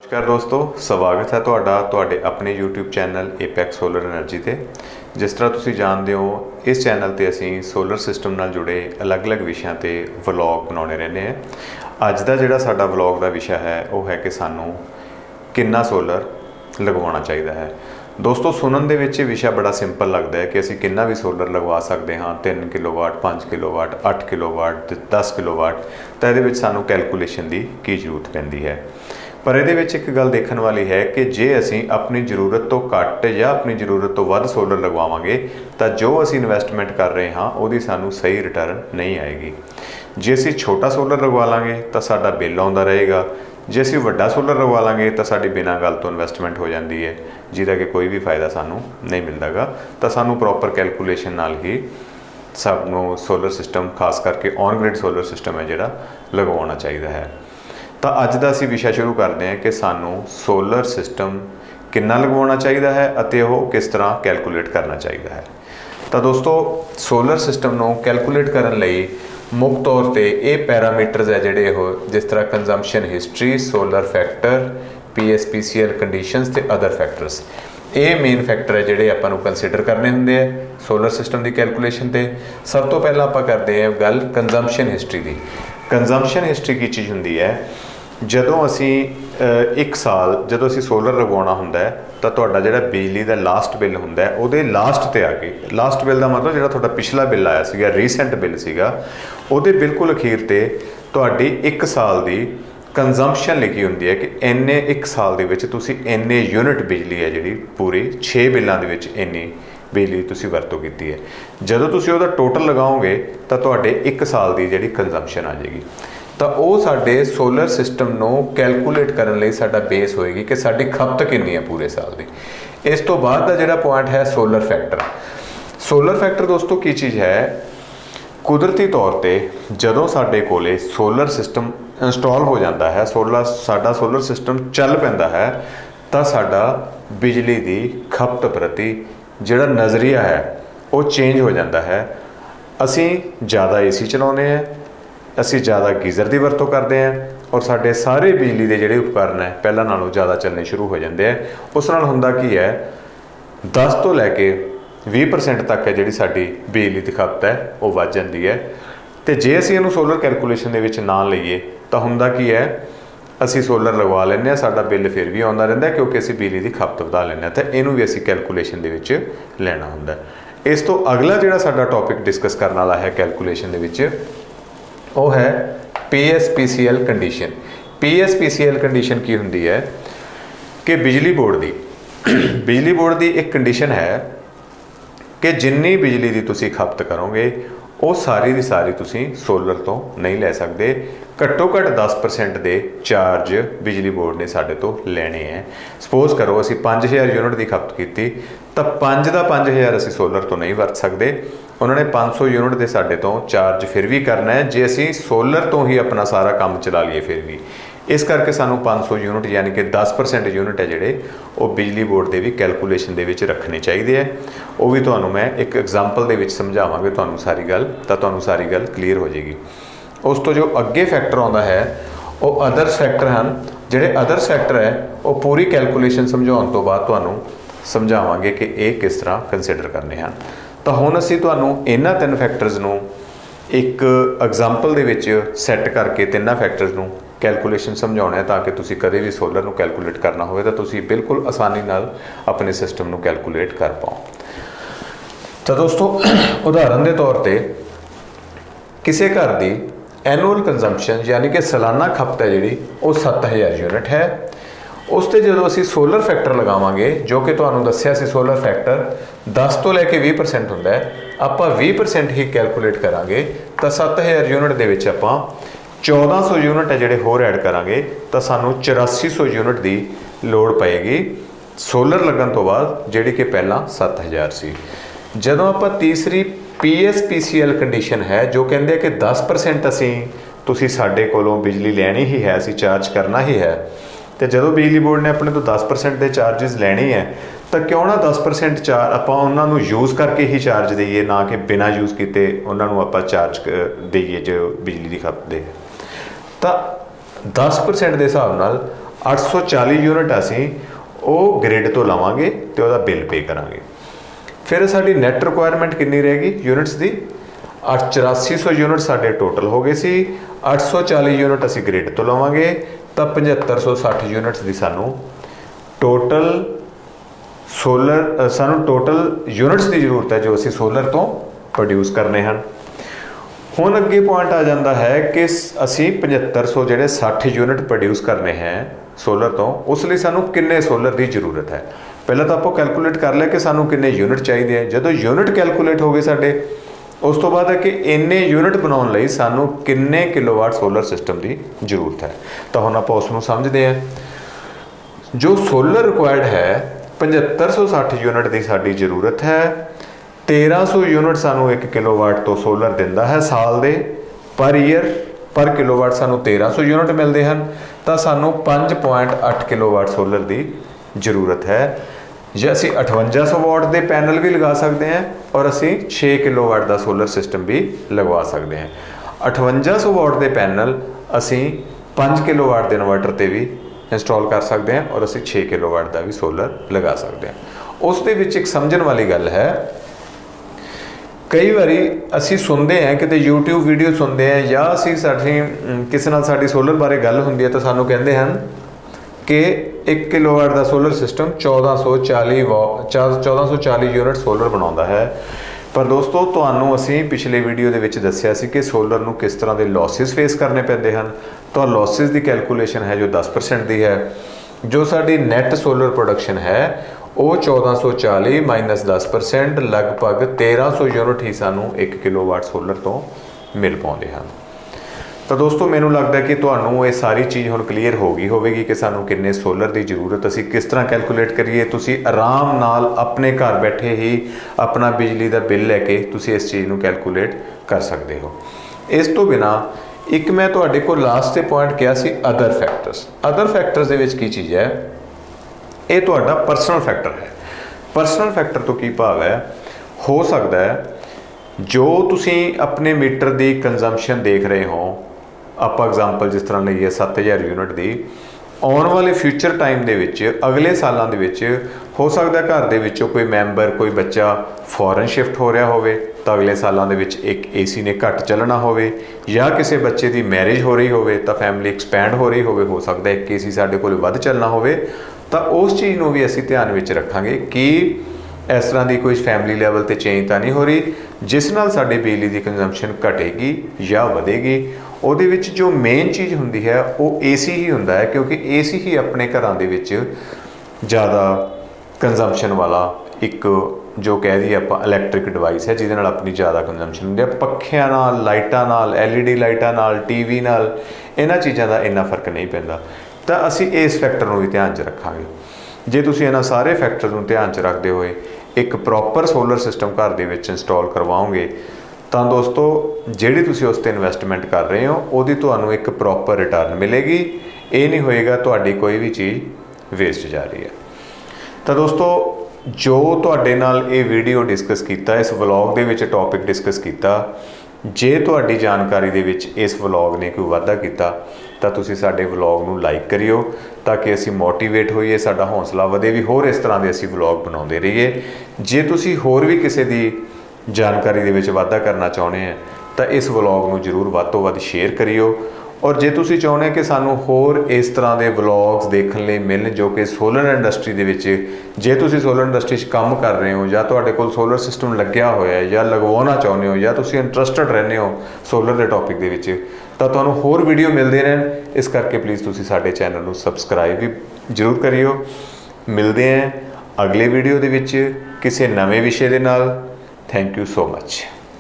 नमस्कार दोस्तों, स्वागत है ਤੁਹਾਡੇ ਆਪਣੇ YouTube channel apex solar energy ਤੇ। ਜਿਸ ਤਰ੍ਹਾਂ ਤੁਸੀਂ ਜਾਣਦੇ ਹੋ, ਇਸ ਚੈਨਲ ਤੇ ਅਸੀਂ ਸੋਲਰ ਸਿਸਟਮ ਨਾਲ ਜੁੜੇ ਅਲੱਗ-ਅਲੱਗ ਵਿਸ਼ਿਆਂ ਤੇ ਵਲੌਗ ਬਣਾਉਂਦੇ ਰਹਿੰਦੇ ਹਾਂ। ਅੱਜ ਦਾ ਜਿਹੜਾ ਸਾਡਾ ਵਲੌਗ ਦਾ ਵਿਸ਼ਾ ਹੈ ਉਹ ਹੈ ਕਿ ਸਾਨੂੰ ਕਿੰਨਾ ਸੋਲਰ ਲਗਵਾਉਣਾ ਚਾਹੀਦਾ ਹੈ। ਦੋਸਤੋ, ਸੁਣਨ ਦੇ ਵਿੱਚ ਇਹ ਵਿਸ਼ਾ ਬੜਾ ਸਿੰਪਲ ਲੱਗਦਾ ਹੈ ਕਿ ਅਸੀਂ ਕਿੰਨਾ ਵੀ ਸੋਲਰ ਲਗਵਾ ਸਕਦੇ ਹਾਂ, 3 ਕਿਲੋਵਾਟ, 5 ਕਿਲੋਵਾਟ, 8 ਕਿਲੋਵਾਟ, 10 ਕਿਲੋਵਾਟ। ਤਾਂ ਇਹਦੇ ਵਿੱਚ ਸਾਨੂੰ ਕੈਲਕੂਲੇਸ਼ਨ ਦੀ ਕੀ ਜ਼ਰੂਰਤ ਪੈਂਦੀ ਹੈ। पर ये एक गल देखने वाली है कि जे असी अपनी जरूरत तो घट या अपनी जरूरत तो वध सोलर लगवावांगे तो जो असी इन्वेस्टमेंट कर रहे हाँ वो सानू सही रिटर्न नहीं आएगी। जे असी छोटा सोलर लगवा लाँगे तो साडा बिल आउंदा रहेगा, जे असी वड्डा सोलर लगवा लाँगे तो साडी बिना गल तो इन्वेस्टमेंट हो जाती है, जिहदा कि कोई भी फायदा सानू नहीं मिलता गा। तो सानू प्रॉपर कैलकुलेशन नाल ही सबनों सोलर सिस्टम, खास करके ऑन ग्रिड सोलर सिस्टम है जिहड़ा लगवाउणा चाहीदा है। तो अज का असी विषय शुरू करते हैं कि सानू सोलर सिस्टम कितना लगवाना चाहिए है और वो किस तरह कैलकुलेट करना चाहिए है। तो दोस्तों, सोलर सिस्टम को कैलकुलेट करने लई मुख तौर पर ये पैरामीटर्स है जोड़े हो, जिस तरह consumption history, solar factor, PSPCL conditions ते अदर फैक्टर्स, ये मेन फैक्टर है जोड़े आपां नूं कंसीडर करने होंदे है सोलर सिस्टम की कैलकुलेशन ते। सब तो पहला आपां करते हैं गल कंजम्पशन हिस्टरी की। कंजम्पशन हिस्टरी की चीज़ होंदी है, ਜਦੋਂ ਅਸੀਂ ਇੱਕ ਸਾਲ ਜਦੋਂ ਅਸੀਂ ਸੋਲਰ ਲਗਵਾਉਣਾ ਹੁੰਦਾ ਹੈ ਤਾਂ ਤੁਹਾਡਾ ਜਿਹੜਾ ਬਿਜਲੀ ਦਾ ਲਾਸਟ ਬਿੱਲ ਹੁੰਦਾ ਹੈ ਉਹਦੇ ਲਾਸਟ ਤੇ ਆ ਕੇ, ਲਾਸਟ ਬਿੱਲ ਦਾ ਮਤਲਬ ਜਿਹੜਾ ਤੁਹਾਡਾ ਪਿਛਲਾ ਬਿੱਲ ਆਇਆ ਸੀਗਾ, ਰੀਸੈਂਟ ਬਿੱਲ ਸੀਗਾ, ਉਹਦੇ ਬਿਲਕੁਲ ਅਖੀਰ ਤੇ ਤੁਹਾਡੀ ਇੱਕ ਸਾਲ ਦੀ ਕੰਜ਼ੰਪਸ਼ਨ ਲਿਖੀ ਹੁੰਦੀ ਹੈ ਕਿ ਇੰਨੇ ਇੱਕ ਸਾਲ ਦੇ ਵਿੱਚ ਤੁਸੀਂ ਇੰਨੇ ਯੂਨਿਟ ਬਿਜਲੀ ਹੈ ਜਿਹੜੀ ਪੂਰੀ 6 ਬਿੱਲਾਂ ਦੇ ਵਿੱਚ ਇੰਨੀ ਬਿਜਲੀ ਤੁਸੀਂ ਵਰਤੋਂ ਕੀਤੀ ਹੈ। ਜਦੋਂ ਤੁਸੀਂ ਉਹਦਾ ਟੋਟਲ ਲਗਾਓਗੇ ਤਾਂ ਤੁਹਾਡੇ ਇੱਕ ਸਾਲ ਦੀ ਜਿਹੜੀ ਕੰਜ਼ੰਪਸ਼ਨ ਆ ਜਾਏਗੀ। ਤਾਂ ਉਹ ਸਾਡੇ ਸੋਲਰ ਸਿਸਟਮ ਨੂੰ ਕੈਲਕੂਲੇਟ ਕਰਨ ਲਈ ਸਾਡਾ ਬੇਸ ਹੋਏਗੀ ਕਿ ਸਾਡੀ ਖਪਤ ਕਿੰਨੀ ਹੈ ਪੂਰੇ ਸਾਲ ਦੀ। ਇਸ ਤੋਂ ਬਾਅਦ ਦਾ ਜਿਹੜਾ ਪੁਆਇੰਟ ਹੈ ਸੋਲਰ ਫੈਕਟਰ। ਸੋਲਰ ਫੈਕਟਰ ਦੋਸਤੋ ਕੀ ਚੀਜ਼ ਹੈ? ਕੁਦਰਤੀ ਤੌਰ ਤੇ ਜਦੋਂ ਸਾਡੇ ਕੋਲੇ ਸੋਲਰ ਸਿਸਟਮ ਇੰਸਟਾਲ ਹੋ ਜਾਂਦਾ ਹੈ, ਸਾਡਾ ਸੋਲਰ ਸਿਸਟਮ ਚੱਲ ਪੈਂਦਾ ਹੈ, ਤਾਂ ਸਾਡਾ ਬਿਜਲੀ ਦੀ ਖਪਤ ਪ੍ਰਤੀ ਜਿਹੜਾ ਨਜ਼ਰੀਆ ਹੈ ਉਹ ਚੇਂਜ ਹੋ ਜਾਂਦਾ ਹੈ। ਅਸੀਂ ਜ਼ਿਆਦਾ AC ਚਲਾਉਂਦੇ ਹਾਂ, ਅਸੀਂ ਜ਼ਿਆਦਾ ਗੀਜ਼ਰ ਦੀ ਵਰਤੋਂ ਕਰਦੇ ਹਾਂ, ਔਰ ਸਾਡੇ ਸਾਰੇ ਬਿਜਲੀ ਦੇ ਜਿਹੜੇ ਉਪਕਰਨ ਹੈ ਪਹਿਲਾਂ ਨਾਲੋਂ ਜ਼ਿਆਦਾ ਚੱਲਣੇ ਸ਼ੁਰੂ ਹੋ ਜਾਂਦੇ ਹੈ। ਉਸ ਨਾਲ ਹੁੰਦਾ ਕੀ ਹੈ, 10 ਤੋਂ ਲੈ ਕੇ 20% ਤੱਕ ਹੈ ਜਿਹੜੀ ਸਾਡੀ ਬਿਜਲੀ ਦੀ ਖਪਤ ਹੈ ਉਹ ਵੱਧ ਜਾਂਦੀ ਹੈ। ਅਤੇ ਜੇ ਅਸੀਂ ਇਹਨੂੰ ਸੋਲਰ ਕੈਲਕੂਲੇਸ਼ਨ ਦੇ ਵਿੱਚ ਨਾ ਲਈਏ ਤਾਂ ਹੁੰਦਾ ਕੀ ਹੈ, ਅਸੀਂ ਸੋਲਰ ਲਗਵਾ ਲੈਂਦੇ ਹਾਂ, ਸਾਡਾ ਬਿੱਲ ਫਿਰ ਵੀ ਆਉਂਦਾ ਰਹਿੰਦਾ ਕਿਉਂਕਿ ਅਸੀਂ ਬਿਜਲੀ ਦੀ ਖਪਤ ਵਧਾ ਲੈਂਦੇ ਹਾਂ। ਤਾਂ ਇਹਨੂੰ ਵੀ ਅਸੀਂ ਕੈਲਕੂਲੇਸ਼ਨ ਦੇ ਵਿੱਚ ਲੈਣਾ ਹੁੰਦਾ। ਇਸ ਤੋਂ ਅਗਲਾ ਜਿਹੜਾ ਸਾਡਾ ਟੌਪਿਕ ਡਿਸਕਸ ਕਰਨ ਵਾਲਾ ਹੈ ਕੈਲਕੂਲੇਸ਼ਨ ਦੇ ਵਿੱਚ, ਉਹ ਹੈ PSPCL ਕੰਡੀਸ਼ਨ। PSPCL ਕੰਡੀਸ਼ਨ ਕੀ ਹੁੰਦੀ ਹੈ ਕਿ ਬਿਜਲੀ ਬੋਰਡ ਦੀ ਇੱਕ ਕੰਡੀਸ਼ਨ ਹੈ ਕਿ ਜਿੰਨੀ ਬਿਜਲੀ ਦੀ ਤੁਸੀਂ ਖਪਤ ਕਰੋਗੇ ਉਹ ਸਾਰੀ ਦੀ ਸਾਰੀ ਤੁਸੀਂ ਸੋਲਰ ਤੋਂ ਨਹੀਂ ਲੈ ਸਕਦੇ। ਘੱਟੋ ਘੱਟ 10% ਦੇ ਚਾਰਜ ਬਿਜਲੀ ਬੋਰਡ ਨੇ ਸਾਡੇ ਤੋਂ ਲੈਣੇ ਹੈ। ਸਪੋਜ਼ ਕਰੋ ਅਸੀਂ 5000 ਯੂਨਿਟ ਦੀ ਖਪਤ ਕੀਤੀ ਤਾਂ 5 ਦਾ 5000 ਅਸੀਂ ਸੋਲਰ ਤੋਂ ਨਹੀਂ ਵਰਤ ਸਕਦੇ। ਉਹਨਾਂ ਨੇ 500 ਯੂਨਿਟ ਦੇ ਸਾਡੇ ਤੋਂ ਚਾਰਜ ਫਿਰ ਵੀ ਕਰਨਾ ਹੈ ਜੇ ਅਸੀਂ ਸੋਲਰ ਤੋਂ ਹੀ ਆਪਣਾ ਸਾਰਾ ਕੰਮ ਚਲਾ ਲਈਏ ਫਿਰ ਵੀ। ਇਸ ਕਰਕੇ ਸਾਨੂੰ 500 ਯੂਨਿਟ ਯਾਨੀ ਕਿ 10% ਯੂਨਿਟ ਹੈ ਜਿਹੜੇ ਉਹ ਬਿਜਲੀ ਬੋਰਡ ਦੇ ਵੀ ਕੈਲਕੂਲੇਸ਼ਨ ਦੇ ਵਿੱਚ ਰੱਖਣੇ ਚਾਹੀਦੇ ਹੈ। ਉਹ ਵੀ ਤੁਹਾਨੂੰ ਮੈਂ ਇੱਕ ਐਗਜ਼ਾਮਪਲ ਦੇ ਵਿੱਚ ਸਮਝਾਵਾਂਗੇ ਤੁਹਾਨੂੰ ਸਾਰੀ ਗੱਲ, ਤਾਂ ਤੁਹਾਨੂੰ ਸਾਰੀ ਗੱਲ ਕਲੀਅਰ ਹੋ ਜਾਏਗੀ। ਉਸ ਤੋਂ ਜੋ ਅੱਗੇ ਫੈਕਟਰ ਆਉਂਦਾ ਹੈ ਉਹ ਅਦਰਸ ਫੈਕਟਰ ਹਨ। ਜਿਹੜੇ ਅਦਰਸ ਫੈਕਟਰ ਹੈ ਉਹ ਪੂਰੀ ਕੈਲਕੂਲੇਸ਼ਨ ਸਮਝਾਉਣ ਤੋਂ ਬਾਅਦ ਤੁਹਾਨੂੰ ਸਮਝਾਵਾਂਗੇ ਕਿ ਇਹ ਕਿਸ ਤਰ੍ਹਾਂ ਕੰਸੀਡਰ ਕਰਨੇ ਹਨ। ਤਾਂ ਹੁਣ ਅਸੀਂ ਤੁਹਾਨੂੰ ਇਹਨਾਂ 3 ਫੈਕਟਰਸ ਨੂੰ ਇੱਕ ਐਗਜ਼ਾਮਪਲ ਦੇ ਵਿੱਚ ਸੈੱਟ ਕਰਕੇ ਤਿੰਨਾਂ ਫੈਕਟਰਸ ਨੂੰ ਕੈਲਕੂਲੇਸ਼ਨ ਸਮਝਾਉਣਾ ਹੈ ਤਾਂ ਕਿ ਤੁਸੀਂ ਕਦੇ ਵੀ ਸੋਲਰ ਨੂੰ ਕੈਲਕੂਲੇਟ ਕਰਨਾ ਹੋਵੇ ਤਾਂ ਤੁਸੀਂ ਬਿਲਕੁਲ ਆਸਾਨੀ ਨਾਲ ਆਪਣੇ ਸਿਸਟਮ ਨੂੰ ਕੈਲਕੂਲੇਟ ਕਰ ਪਾਓ। ਤਾਂ ਦੋਸਤੋ, ਉਦਾਹਰਨ ਦੇ ਤੌਰ ਤੇ ਕਿਸੇ ਘਰ ਦੀ ਐਨੂਅਲ ਕੰਜ਼ੰਪਸ਼ਨ ਯਾਨੀ ਕਿ ਸਾਲਾਨਾ ਖਪਤ ਹੈ ਜਿਹੜੀ ਉਹ 7000 ਯੂਨਿਟ ਹੈ। ਉਸ 'ਤੇ ਜਦੋਂ ਅਸੀਂ ਸੋਲਰ ਫੈਕਟਰ ਲਗਾਵਾਂਗੇ, ਜੋ ਕਿ ਤੁਹਾਨੂੰ ਦੱਸਿਆ ਸੀ ਸੋਲਰ ਫੈਕਟਰ 10 ਤੋਂ ਲੈ ਕੇ 20% ਹੁੰਦਾ ਹੈ, ਆਪਾਂ 20% ਹੀ ਕੈਲਕੂਲੇਟ ਕਰਾਂਗੇ ਤਾਂ 7000 ਯੂਨਿਟ ਦੇ ਵਿੱਚ ਆਪਾਂ 1400 ਯੂਨਿਟ ਹੈ ਜਿਹੜੇ ਹੋਰ ਐਡ ਕਰਾਂਗੇ ਤਾਂ ਸਾਨੂੰ 8400 ਯੂਨਿਟ ਦੀ ਲੋੜ ਪਏਗੀ ਸੋਲਰ ਲੱਗਣ ਤੋਂ ਬਾਅਦ, ਜਿਹੜੀ ਕਿ ਪਹਿਲਾਂ 7000 ਸੀ। ਜਦੋਂ ਆਪਾਂ ਤੀਸਰੀ PSPCL ਕੰਡੀਸ਼ਨ ਹੈ ਜੋ ਕਹਿੰਦੇ ਆ ਕਿ 10% ਤੁਸੀਂ ਸਾਡੇ ਕੋਲੋਂ ਬਿਜਲੀ ਲੈਣੀ ਹੀ ਹੈ, ਅਸੀਂ ਚਾਰਜ ਕਰਨਾ ਹੀ ਹੈ। ਅਤੇ ਜਦੋਂ ਬਿਜਲੀ ਬੋਰਡ ਨੇ ਆਪਣੇ ਤੋਂ 10% ਦੇ ਚਾਰਜਿਸ ਲੈਣੇ ਹੈ ਤਾਂ ਕਿਉਂ ਨਾ 10% ਆਪਾਂ ਉਹਨਾਂ ਨੂੰ ਯੂਜ਼ ਕਰਕੇ ਹੀ ਚਾਰਜ ਦੇਈਏ, ਨਾ ਕਿ ਬਿਨਾਂ ਯੂਜ਼ ਕੀਤੇ ਉਹਨਾਂ ਨੂੰ ਆਪਾਂ ਚਾਰਜ ਦੇਈਏ ਜੋ ਬਿਜਲੀ ਦੀ ਖਪਤ ਦੇ। ਤਾਂ 10% ਦੇ ਹਿਸਾਬ ਨਾਲ 840 यूनिट असी वो ग्रिड तो लवांगे तो वह बिल पे करांगे। फिर साडी नैट रिक्वायरमेंट कितनी रहेगी यूनिट्स की 8400 यूनिट साडे टोटल हो गए सी। 840 यूनिट असी ग्रिड तो लवांगे तो 7560 यूनिट्स की सानू टोटल सोलर सानू टोटल यूनिट्स की जरूरत है जो असी सोलर तो प्रोड्यूस करने हैं। हुण अगे पॉइंट आ जाता है कि असी 7500 ਜਿਹੜੇ 60 यूनिट प्रोड्यूस करने हैं सोलर तो उस लिए सानू किन्ने सोलर की जरूरत है। पहले तो आप कैलकुलेट कर लिया कि सानू किन्ने यूनिट चाहिए। जो यूनिट कैलकुलेट हो गए साडे उस तो बाद है कि इन्ने यूनिट बनाने लई सानू किन्ने किलोवाट सोलर सिस्टम की जरूरत है। तो हुण आपां उसनूं समझदे हां। जो सोलर रिक्वायर्ड है 7560 यूनिट की साडी जरूरत है। 1300 यूनिट सानू 1 किलोवाट तो सोलर दिंदा है साल दे पर ईयर पर किलोवाट सानू 1300 यूनिट मिलते हैं। तो सानू 5.8 किलोवाट सोलर की जरूरत है। जे असी 5800 वाट के पैनल भी लगा सकते हैं और असी 6 किलोवाट का सोलर सिस्टम भी लगवा सकते हैं। 5800 वाट के पैनल असी 5 किलोवाट के इन्वर्टर पर भी इंस्टॉल कर सकते हैं और असी 6 किलोवाट का भी सोलर लगा सकते हैं। उस दे विच एक समझण वाली गल है, कई बारी असी सुनते हैं कि यूट्यूब वीडियो सुनते हैं या असी किसी नाल साडी सोलर बारे गल हुंदी है तो सानू कहते हैं कि 1 किलोवाट का सोलर सिस्टम 1440 यूनिट सोलर बनाता है। पर दोस्तों तुहानू असी पिछले वीडियो दे विच दस्सिया सी कि सोलर नू किस तरह के लॉसिस फेस करने पैंदे हैं। तो लॉसिस की कैलकुलेशन है जो 10% की है। जो साडी नैट सोलर प्रोडक्शन है वो 1440 माइनस 10% लगभग 1300 यूनिट ही सानू 1 किलोवाट सोलर तो मिल पाते हैं। तो दोस्तों मैनू लगता है कि तुहानू ये सारी चीज़ हुण क्लीयर हो गई होगी कि सानू किन्ने सोलर की जरूरत असी किस तरह कैलकुलेट करिए। तुसी आराम नाल अपने घर बैठे ही अपना बिजली का बिल लैके तुसी इस चीज़ नू कैलकुलेट कर सकते हो। इस तो बिना एक मैं तुहाडे कोल लास्ट से पॉइंट किया सी अदर फैक्टर्स। अदर फैक्टर्स दे विच की चीज़ है, ये तुहाडा परसनल फैक्टर है। परसनल फैक्टर तो की भाव है, हो सकता है जो तुसी अपने मीटर की कंजम्पशन देख रहे हो, आप एग्जाम्पल जिस तरह लईए 7000 यूनिट की, आने वाले फ्यूचर टाइम दे विच अगले सालों दे विच हो सकता है घर दे विचों कोई मैंबर कोई बच्चा फॉरन शिफ्ट हो रहा होवे तो अगले सालों दे विच एक AC ने घट चलना होवे या किसी बच्चे की मैरिज हो रही होवे तो फैमिली एक्सपैंड हो रही होवे, हो सकता है एक AC साडे कोल वध चलना होवे तो उस चीज़ को भी असी ध्यान में रखांगे कि इस तरह की कोई फैमिली लैवल पर चेंज तो नहीं हो रही जिस नाल साडे बिजली की कंजम्पशन घटेगी या वधेगी। ਉਹਦੇ ਵਿੱਚ जो मेन चीज़ होंदी है वो AC ही होंदा है, क्योंकि AC ही अपने घरों दे विच ज़्यादा कंजम्पशन वाला एक जो कह दी आप इलैक्ट्रिक डिवाइस है जिहदे नाल अपनी ज़्यादा कंजम्पशन होंदी है। पੱਖਿਆਂ नाल लाइटां नाल LED लाइटां नाल TV नाल इन्हां चीज़ों का इन्ना फर्क नहीं पैंदा। तो असी इस फैक्टर को भी ध्यान च रखांगे। जे तुसीं इन्हां सारे फैक्टर को ध्यान च रखते हुए एक प्रॉपर सोलर सिस्टम घर दे विच इंस्टॉल करवाओगे तो दोस्तों जिहड़ी तुसीं उस ते इन्वेस्टमेंट कर रहे हो उहदी तुहानूं एक प्रॉपर रिटर्न मिलेगी। ये नहीं होएगा तुहाडी कोई भी चीज़ वेस्ट जा रही है। तो दोस्तों जो तुहाडे नाल ये वीडियो डिस्कस कीता, इस vlog they which topic discuss कीता, जे तुहाडी जानकारी दे विच इस व्लॉग ने कोई वाधा कीता तो तुसीं साडे व्लॉग नूं लाइक करियो ताकि असीं मोटिवेट होईए, साडा हौसला वधे भी होर इस तरह के असीं व्लॉग बनाउंदे रहीए। जे तुसीं होर भी किसी दी जानकारी दे विच वाधा करना चाहुंदे हैं तो इस व्लॉग नूं जरूर वध तो वध शेयर करियो। और जे तुसीं चाहुंदे कि सानूं होर इस तरह के व्लॉग्स देखने लई मिलन जो कि सोलर इंडस्ट्री दे विच, जे तुसीं सोलर इंडस्ट्री काम कर रहे हो या तुहाडे कोल सोलर सिस्टम लग्या होया है या लगवाउणा चाहुंदे हो या तुसीं इंटरस्टड रहंदे हो सोलर के टॉपिक दे विच तो तुहानूं होर वीडियो मिलदे रहन। इस करके प्लीज़ तुसीं साडे चैनल नूं सबसक्राइब भी जरूर करियो। मिलदे हैं अगले वीडियो दे विच किसी नवे विषय दे नाल। Thank you so much.